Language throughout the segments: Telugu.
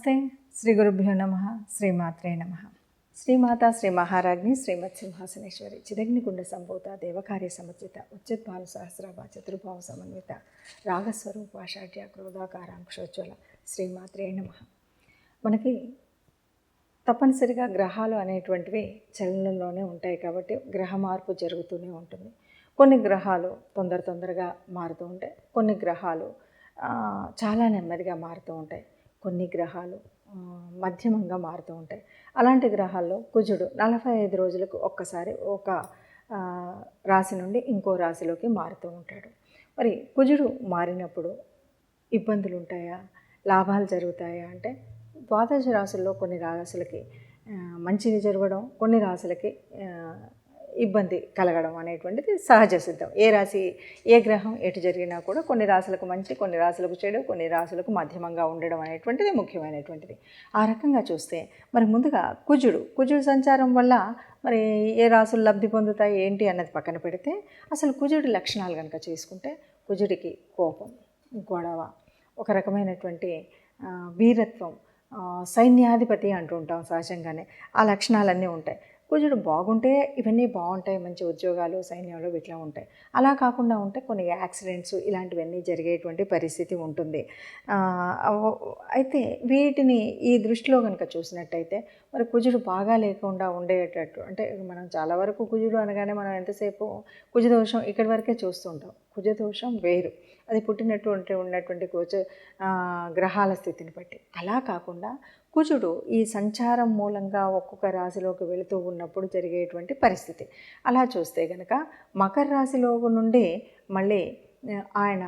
నమస్తే. శ్రీ గురుభ్యో నమ. శ్రీమాత్రే నమ. శ్రీమాత శ్రీ మహారాజ్ని శ్రీమత్ సింహాసనేశ్వరి చిదగ్నికుండ సంభూత దేవకార్య సమర్జిత ఉచిద్భాను సహస్రాభ చతుర్భావ సమన్విత రాగస్వరూప షాఢ్య క్రోధాకారాంక్షోజ్వల శ్రీమాత్రే నమ. మనకి తప్పనిసరిగా గ్రహాలు అనేటువంటివి చలనంలోనే ఉంటాయి కాబట్టి గ్రహ మార్పు జరుగుతూనే ఉంటుంది. కొన్ని గ్రహాలు తొందరగా మారుతూ ఉంటాయి, కొన్ని గ్రహాలు చాలా నెమ్మదిగా మారుతూ ఉంటాయి, కొన్ని గ్రహాలు మధ్యమంగా మారుతూ ఉంటాయి. అలాంటి గ్రహాల్లో కుజుడు 45 రోజులకు ఒక్కసారి ఒక రాశి నుండి ఇంకో రాశిలోకి మారుతూ ఉంటాడు. మరి కుజుడు మారినప్పుడు ఇబ్బందులు ఉంటాయా, లాభాలు జరుగుతాయా అంటే ద్వాదశ రాశుల్లో కొన్ని రాశులకి మంచిది జరగడం, కొన్ని రాశులకి ఇబ్బంది కలగడం అనేటువంటిది సహజ సిద్ధం. ఏ గ్రహం ఎటు జరిగినా కూడా కొన్ని రాశులకు మంచి, కొన్ని రాశులకు చెడు, కొన్ని రాశులకు మధ్యమంగా ఉండడం అనేటువంటిది ముఖ్యమైనటువంటిది. ఆ రకంగా చూస్తే మరి ముందుగా కుజుడు సంచారం వల్ల మరి ఏ రాశులు లబ్ధి పొందుతాయి ఏంటి అన్నది పక్కన పెడితే అసలు కుజుడి లక్షణాలు కనుక చేసుకుంటే కుజుడికి కోపం, గొడవ, ఒక రకమైనటువంటి వీరత్వం, సైన్యాధిపతి అంటూ ఉంటాం సహజంగానే. ఆ లక్షణాలన్నీ ఉంటాయి. కుజుడు బాగుంటే ఇవన్నీ బాగుంటాయి, మంచి ఉద్యోగాలు సైన్యంలో ఇట్లా ఉంటాయి. అలా కాకుండా ఉంటే కొన్ని యాక్సిడెంట్స్ ఇలాంటివన్నీ జరిగేటువంటి పరిస్థితి ఉంటుంది. అయితే వీటిని ఈ దృష్టిలో కనుక చూసినట్టయితే మరి కుజుడు బాగా లేకుండా ఉండేటట్టు అంటే మనం చాలా వరకు కుజుడు అనగానే మనం ఎంతసేపు కుజదోషం ఇక్కడి వరకే చూస్తూ ఉంటాం. కుజదోషం వేరు, అది ఉన్నటువంటి గ్రహాల స్థితిని బట్టి. అలా కాకుండా కుజుడు ఈ సంచారం మూలంగా ఒక్కొక్క రాశిలోకి వెళుతూ ఉన్నప్పుడు జరిగేటువంటి పరిస్థితి అలా చూస్తే కనుక మకర రాశిలో నుండి మళ్ళీ ఆయన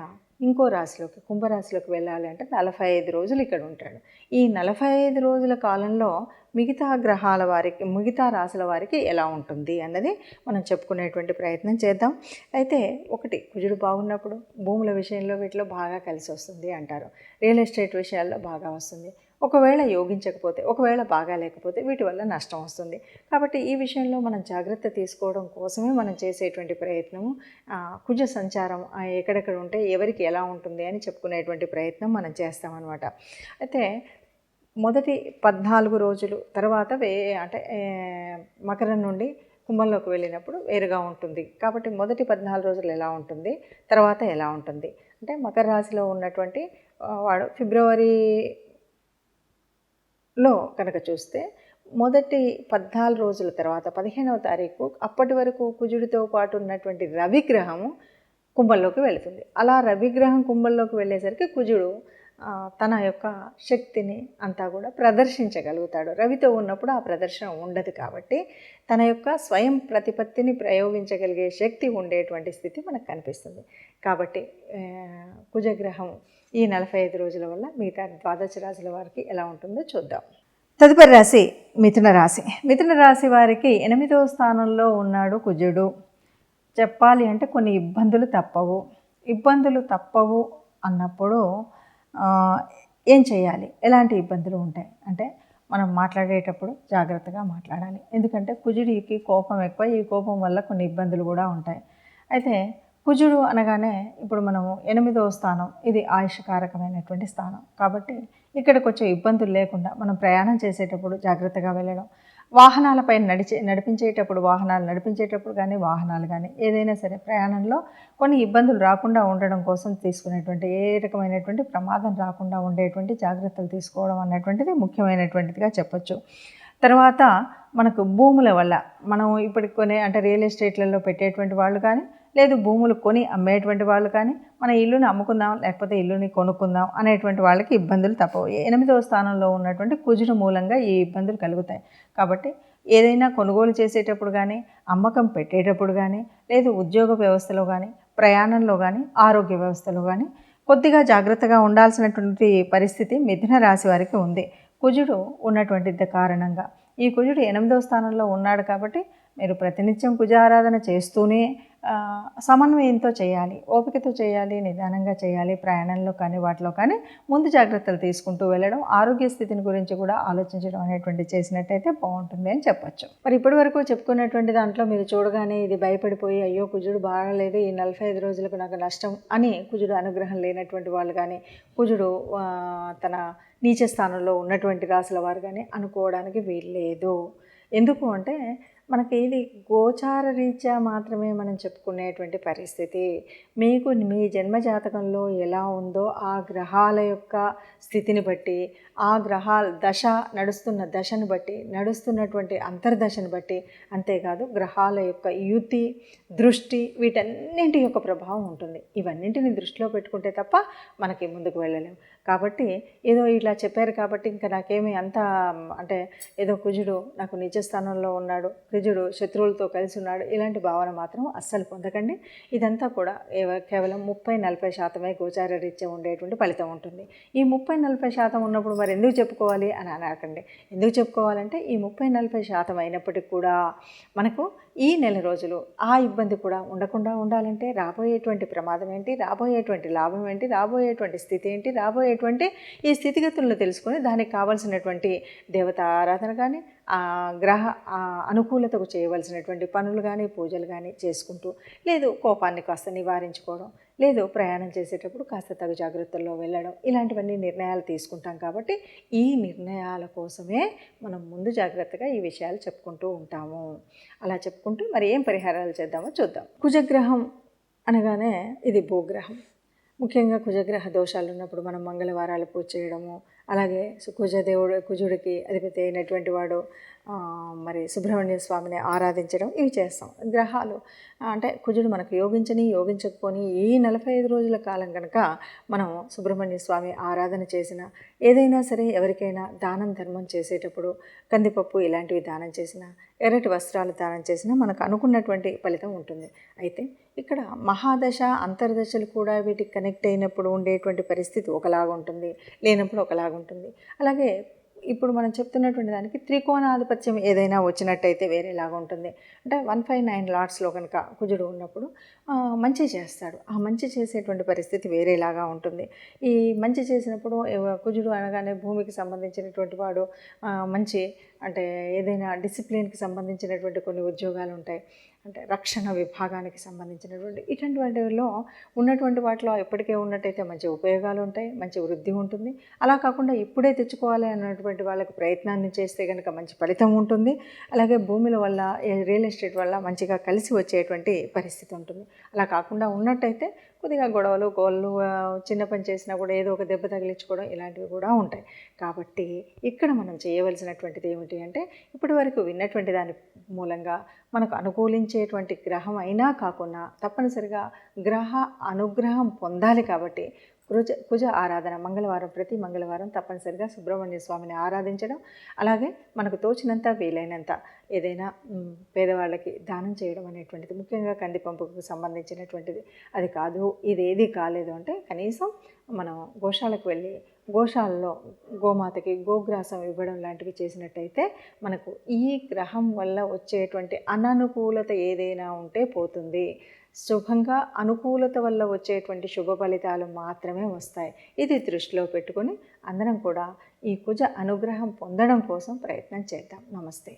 ఇంకో రాశిలోకి కుంభరాశిలోకి వెళ్ళాలి అంటే 45 రోజులు ఇక్కడ ఉంటాడు. ఈ 45 రోజుల కాలంలో మిగతా గ్రహాల వారికి, మిగతా రాశుల వారికి ఎలా ఉంటుంది అన్నది మనం చెప్పుకునేటువంటి ప్రయత్నం చేద్దాం. అయితే ఒకటి, కుజుడు బాగున్నప్పుడు భూముల విషయంలో వీటిలో బాగా కలిసి వస్తుంది అంటారు. రియల్ ఎస్టేట్ విషయాల్లో బాగా వస్తుంది. ఒకవేళ యోగించకపోతే, ఒకవేళ బాగా లేకపోతే వీటి వల్ల నష్టం వస్తుంది. కాబట్టి ఈ విషయంలో మనం జాగ్రత్త తీసుకోవడం కోసమే మనం చేసేటువంటి ప్రయత్నము కుజ సంచారం ఎక్కడెక్కడ ఉంటే ఎవరికి ఎలా ఉంటుంది అని చెప్పుకునేటువంటి ప్రయత్నం మనం చేస్తామన్నమాట. అయితే మొదటి 14 రోజులు తర్వాత అంటే మకరం నుండి కుంభంలోకి వెళ్ళినప్పుడు వేరుగా ఉంటుంది. కాబట్టి మొదటి 14 రోజులు ఎలా ఉంటుంది, తర్వాత ఎలా ఉంటుంది అంటే మకర రాశిలో ఉన్నటువంటి వాడు ఫిబ్రవరిలో కనుక చూస్తే మొదటి 14 రోజుల తర్వాత 15వ తారీఖు అప్పటి వరకు కుజుడితో పాటు ఉన్నటువంటి రవిగ్రహము కుంభంలోకి వెళుతుంది. అలా రవిగ్రహం కుంభంలోకి వెళ్ళేసరికి కుజుడు తన యొక్క శక్తిని అంతా కూడా ప్రదర్శించగలుగుతాడు. రవితో ఉన్నప్పుడు ఆ ప్రదర్శన ఉండదు కాబట్టి తన యొక్క స్వయం ప్రతిపత్తిని ప్రయోగించగలిగే శక్తి ఉండేటువంటి స్థితి మనకు కనిపిస్తుంది. కాబట్టి కుజగ్రహం ఈ 45 రోజుల వల్ల మిగతా ద్వాదశ రాశుల వారికి ఎలా ఉంటుందో చూద్దాం. తదుపరి రాశి మిథున రాశి. మిథున రాశి వారికి 8వ స్థానంలో ఉన్నాడు కుజుడు. చెప్పాలి అంటే కొన్ని ఇబ్బందులు తప్పవు అన్నప్పుడు ఏం చేయాలి, ఎలాంటి ఇబ్బందులు ఉంటాయి అంటే మనం మాట్లాడేటప్పుడు జాగ్రత్తగా మాట్లాడాలి. ఎందుకంటే కుజుడికి కోపం ఎక్కువ, ఈ కోపం వల్ల కొన్ని ఇబ్బందులు కూడా ఉంటాయి. అయితే కుజుడు అనగానే ఇప్పుడు మనము 8వ స్థానం, ఇది ఆయుష్కారకమైనటువంటి స్థానం కాబట్టి ఇక్కడికి వచ్చే ఇబ్బందులు లేకుండా మనం ప్రయాణం చేసేటప్పుడు జాగ్రత్తగా వెళ్ళడం, వాహనాలపై నడిపించేటప్పుడు కానీ వాహనాలు కానీ ఏదైనా సరే ప్రయాణంలో కొన్ని ఇబ్బందులు రాకుండా ఉండడం కోసం తీసుకునేటువంటి ఏ రకమైనటువంటి ప్రమాదం రాకుండా ఉండేటువంటి జాగ్రత్తలు తీసుకోవడం అన్నటువంటిది ముఖ్యమైనటువంటిదిగా చెప్పచ్చు. తర్వాత మనకు భూముల వల్ల మనం ఇప్పటికి అంటే రియల్ ఎస్టేట్లలో పెట్టేటువంటి వాళ్ళు కానీ, లేదు భూములు కొని అమ్మేటువంటి వాళ్ళు కానీ, మన ఇల్లుని అమ్ముకుందాం లేకపోతే ఇల్లుని కొనుక్కుందాం అనేటువంటి వాళ్ళకి ఇబ్బందులు తప్పవు. 8వ స్థానంలో ఉన్నటువంటి కుజుడు మూలంగా ఈ ఇబ్బందులు కలుగుతాయి. కాబట్టి ఏదైనా కొనుగోలు చేసేటప్పుడు కానీ, అమ్మకం పెట్టేటప్పుడు కానీ, లేదు ఉద్యోగ వ్యవస్థలో కానీ, ప్రయాణంలో కానీ, ఆరోగ్య వ్యవస్థలో కానీ కొద్దిగా జాగ్రత్తగా ఉండాల్సినటువంటి పరిస్థితి మిథున రాశి వారికి ఉంది. కుజుడు ఉన్నటువంటి కారణంగా. ఈ కుజుడు 8వ స్థానంలో ఉన్నాడు కాబట్టి మీరు ప్రతినిత్యం కుజ ఆరాధన చేస్తూనే సమన్వయంతో చేయాలి, ఓపికతో చేయాలి, నిదానంగా చేయాలి. ప్రయాణంలో కానీ వాటిలో కానీ ముందు జాగ్రత్తలు తీసుకుంటూ వెళ్ళడం, ఆరోగ్య స్థితిని గురించి కూడా ఆలోచించడం అనేటువంటి చేసినట్టయితే బాగుంటుంది అని చెప్పచ్చు. మరి ఇప్పటి వరకు చెప్పుకున్నటువంటి దాంట్లో మీరు చూడగానే ఇది భయపడిపోయి అయ్యో కుజుడు బాగాలేదు, ఈ 45 రోజులకు నాకు నష్టం అని కుజుడు అనుగ్రహం లేనటువంటి వాళ్ళు కానీ, కుజుడు తన నీచ స్థానంలో ఉన్నటువంటి రాశుల వారు కానీ అనుకోవడానికి వీల్లేదు. ఎందుకు అంటే మనకి ఇది గోచార రీత్యా మాత్రమే మనం చెప్పుకునేటువంటి పరిస్థితి. మీకు మీ జన్మజాతకంలో ఎలా ఉందో ఆ గ్రహాల యొక్క స్థితిని బట్టి, ఆ గ్రహాల దశ నడుస్తున్న దశను బట్టి, నడుస్తున్నటువంటి అంతర్దశను బట్టి, అంతేకాదు గ్రహాల యొక్క యుతి, దృష్టి, వీటన్నింటి యొక్క ప్రభావం ఉంటుంది. ఇవన్నింటిని దృష్టిలో పెట్టుకుంటే తప్ప మనకి ముందుకు వెళ్ళలేము. కాబట్టి ఏదో ఇలా చెప్పారు కాబట్టి ఇంకా నాకేమీ అంత అంటే ఏదో కుజుడు నాకు నీచ స్థానంలో ఉన్నాడు, కుజుడు శత్రువులతో కలిసి ఉన్నాడు, ఇలాంటి భావన మాత్రం అస్సలు పొందకండి. ఇదంతా కూడా కేవలం 30-40% గోచార రీత్యా ఉండేటువంటి ఫలితం ఉంటుంది. ఈ 30-40% ఉన్నప్పుడు మరి ఎందుకు చెప్పుకోవాలి అని అనకండి. ఎందుకు చెప్పుకోవాలంటే ఈ 30-40% అయినప్పటికీ కూడా మనకు ఈ నెల రోజులు ఆ ఇబ్బంది కూడా ఉండకుండా ఉండాలంటే రాబోయేటువంటి ప్రమాదం ఏంటి, రాబోయేటువంటి లాభం ఏంటి, రాబోయేటువంటి స్థితి ఏంటి, రాబోయేటువంటి ఈ స్థితిగతులను తెలుసుకొని దానికి కావాల్సినటువంటి దేవత ఆరాధన కానీ, గ్రహ అనుకూలతకు చేయవలసినటువంటి పనులు కానీ, పూజలు కానీ చేసుకుంటూ, లేదు కోపాన్ని కాస్త నివారించుకోవడం, లేదు ప్రయాణం చేసేటప్పుడు కాస్త తగు జాగ్రత్తల్లో వెళ్ళడం, ఇలాంటివన్నీ నిర్ణయాలు తీసుకుంటాం. కాబట్టి ఈ నిర్ణయాల కోసమే మనం ముందు జాగ్రత్తగా ఈ విషయాలు చెప్పుకుంటూ ఉంటాము. అలా చెప్పుకుంటూ మరి ఏం పరిహారాలు చేద్దామో చూద్దాం. కుజగ్రహం అనగానే ఇది భూగ్రహం. ముఖ్యంగా కుజగ్రహ దోషాలు ఉన్నప్పుడు మనం మంగళవారాలు పూజ చేయడము, అలాగే కుజుడికి అధిపతి అయినటువంటి వాడు మరి సుబ్రహ్మణ్య స్వామిని ఆరాధించడం, ఇవి చేస్తాం. గ్రహాలు అంటే కుజుడు మనకు యోగించకపోని ఈ 45 రోజుల కాలం కనుక మనం సుబ్రహ్మణ్య స్వామి ఆరాధన చేసిన, ఏదైనా సరే ఎవరికైనా దానం ధర్మం చేసేటప్పుడు కందిపప్పు ఇలాంటివి దానం చేసినా, ఎర్రటి వస్త్రాలు దానం చేసినా మనకు అనుకున్నటువంటి ఫలితం ఉంటుంది. అయితే ఇక్కడ మహాదశ అంతర్దశలు కూడా వీటికి కనెక్ట్ అయినప్పుడు ఉండేటువంటి పరిస్థితి ఒకలాగా ఉంటుంది, లేనప్పుడు ఒకలాగా ఉంటుంది. అలాగే ఇప్పుడు మనం చెప్తున్నటువంటి దానికి త్రికోణాధిపత్యం ఏదైనా వచ్చినట్టయితే వేరేలాగా ఉంటుంది. అంటే 159 లాట్స్లో కనుక కుజుడు ఉన్నప్పుడు మంచి చేస్తాడు. ఆ మంచి చేసేటువంటి పరిస్థితి వేరేలాగా ఉంటుంది. ఈ మంచి చేసినప్పుడు కుజుడు అనగానే భూమికి సంబంధించినటువంటి వాడు మంచి అంటే ఏదైనా డిసిప్లిన్కి సంబంధించినటువంటి కొన్ని ఉద్యోగాలు ఉంటాయి, అంటే రక్షణ విభాగానికి సంబంధించినటువంటి ఇటువంటి వాటిలో ఉన్నటువంటి వాటిలో ఎప్పటికే ఉన్నట్టయితే మంచి ఉపయోగాలు ఉంటాయి, మంచి వృద్ధి ఉంటుంది. అలా కాకుండా ఇప్పుడే తెచ్చుకోవాలి అన్నటువంటి వాళ్ళకి ప్రయత్నాన్ని చేస్తే కనుక మంచి ఫలితం ఉంటుంది. అలాగే భూముల వల్ల, రియల్ ఎస్టేట్ వల్ల మంచిగా కలిసి వచ్చేటువంటి పరిస్థితి ఉంటుంది. అలా కాకుండా ఉన్నట్టయితే కొద్దిగా గొడవలు, గోళ్ళు, చిన్న పని చేసినా కూడా ఏదో ఒక దెబ్బ తగిలించుకోవడం ఇలాంటివి కూడా ఉంటాయి. కాబట్టి ఇక్కడ మనం చేయవలసినటువంటిది ఏమిటి అంటే ఇప్పటి వరకు విన్నటువంటి దాని మూలంగా మనకు అనుకూలించేటువంటి గ్రహం అయినా కాకుండా తప్పనిసరిగా గ్రహ అనుగ్రహం పొందాలి. కాబట్టి కుజ ఆరాధన ప్రతి మంగళవారం తప్పనిసరిగా సుబ్రహ్మణ్య స్వామిని ఆరాధించడం, అలాగే మనకు తోచినంత వీలైనంత ఏదైనా పేదవాళ్ళకి దానం చేయడం అనేటువంటిది, ముఖ్యంగా కందిపంపుకు సంబంధించినటువంటిది. అది కాదు, ఇదేది కాలేదు అంటే కనీసం మనం గోశాలకు వెళ్ళి గోశాలలో గోమాతకి గోగ్రాసం ఇవ్వడం లాంటివి చేసినట్టయితే మనకు ఈ గ్రహం వల్ల వచ్చేటువంటి అననుకూలత ఏదైనా ఉంటే పోతుంది. శుభంగా అనుకూలత వల్ల వచ్చేటువంటి శుభ ఫలితాలు మాత్రమే వస్తాయి. ఇది దృష్టిలో పెట్టుకొని అందరం కూడా ఈ కుజ అనుగ్రహం పొందడం కోసం ప్రయత్నం చేద్దాం. నమస్తే.